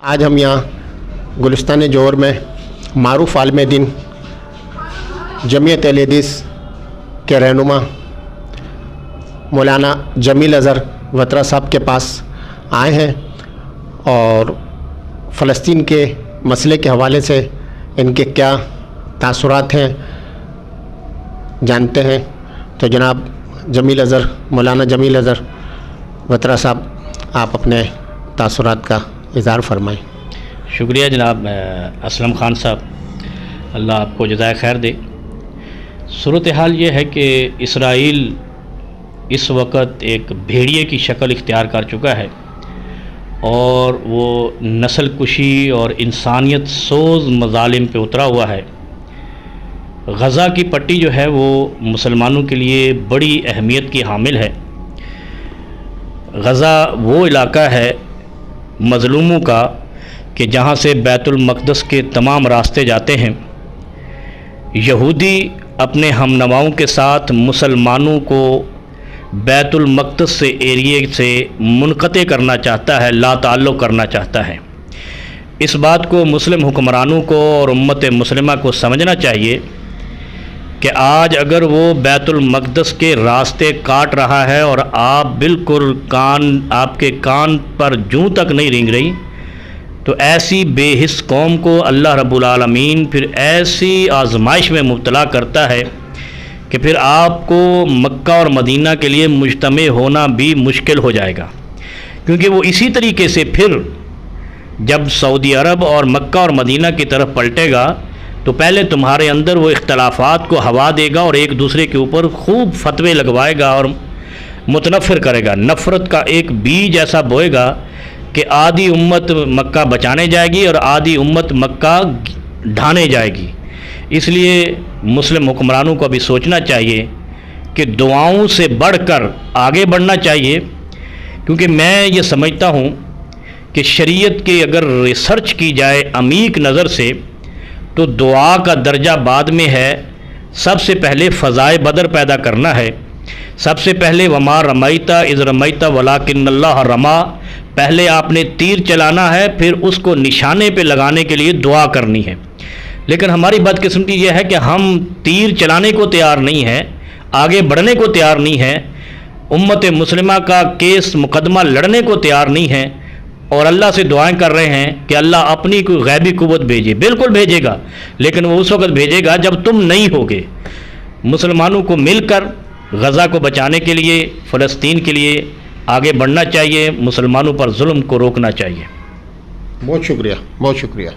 आज हम यहाँ गुलिस्तान जौहर में मारूफ आलिम दीन जमीयत अहले हदीस के रहनुमा मौलाना जमील अज़हर वतरा साहब के पास आए हैं और फ़लस्तीन के मसले के हवाले से इनके क्या तासुरात हैं जानते हैं। तो जनाब मौलाना जमील अज़हर वतरा साहब, आप अपने तासुरात का इज़हार फरमाएँ। शुक्रिया जनाब असलम ख़ान साहब, अल्लाह आपको जज़ाए खैर दे। सूरत हाल ये है कि इसराइल इस वक्त एक भेड़िए की शक्ल इख्तियार कर चुका है और वो नस्ल कुशी और इंसानियत सोज़ मज़ालिम पे उतरा हुआ है। गज़ा की पट्टी जो है वो मुसलमानों के लिए बड़ी अहमियत की हामिल है। गज़ा वो इलाका है मज़लूमों का कि जहाँ से बैतुल मक़दस के तमाम रास्ते जाते हैं। यहूदी अपने हमनवाओं के साथ मुसलमानों को बैतुल मक़दस से एरिए से मुनक़ते करना चाहता है, ला ताल्लुक़ करना चाहता है। इस बात को मुस्लिम हुक्मरानों को और उम्मत मुस्लिमा को समझना चाहिए कि आज अगर वो बैतुल मक़दस के रास्ते काट रहा है और आप बिल्कुल आपके कान पर जूं तक नहीं रेंग रही, तो ऐसी बेहिस कौम को अल्लाह रब्बुल आलमीन फिर ऐसी आजमाइश में मुब्तला करता है कि फिर आपको मक्का और मदीना के लिए मुज्तमे होना भी मुश्किल हो जाएगा। क्योंकि वो इसी तरीके से फिर जब सऊदी अरब और मक्का और मदीना की तरफ पलटेगा तो पहले तुम्हारे अंदर वो इख्तलाफात को हवा देगा और एक दूसरे के ऊपर खूब फतवे लगवाएगा और मुतनफ़िर करेगा। नफ़रत का एक बीज ऐसा बोएगा कि आधी उम्मत मक्का बचाने जाएगी और आधी उम्मत मक्का ढाने जाएगी। इसलिए मुस्लिम हुक्मरानों को अभी सोचना चाहिए कि दुआओं से बढ़कर आगे बढ़ना चाहिए। क्योंकि मैं ये समझता हूँ कि शरीयत की अगर रिसर्च की जाए अमीक नज़र से तो दुआ का दर्जा बाद में है। सबसे पहले फ़ज़ाए बदर पैदा करना है। सबसे पहले वमा रमैता इज़ रमैता वलाकिन्नल्लाह रमा, पहले आपने तीर चलाना है, फिर उसको निशाने पे लगाने के लिए दुआ करनी है। लेकिन हमारी बदकिस्मती यह है कि हम तीर चलाने को तैयार नहीं हैं, आगे बढ़ने को तैयार नहीं हैं, उम्मत मुस्लिमा का केस मुकदमा लड़ने को तैयार नहीं हैं और अल्लाह से दुआएं कर रहे हैं कि अल्लाह अपनी कोई गैबी कुव्वत भेजे। बिल्कुल भेजेगा, लेकिन वो उस वक्त भेजेगा जब तुम नहीं होगे। मुसलमानों को मिलकर गज़ा को बचाने के लिए, फ़लस्तीन के लिए आगे बढ़ना चाहिए। मुसलमानों पर जुल्म को रोकना चाहिए। बहुत शुक्रिया, बहुत शुक्रिया।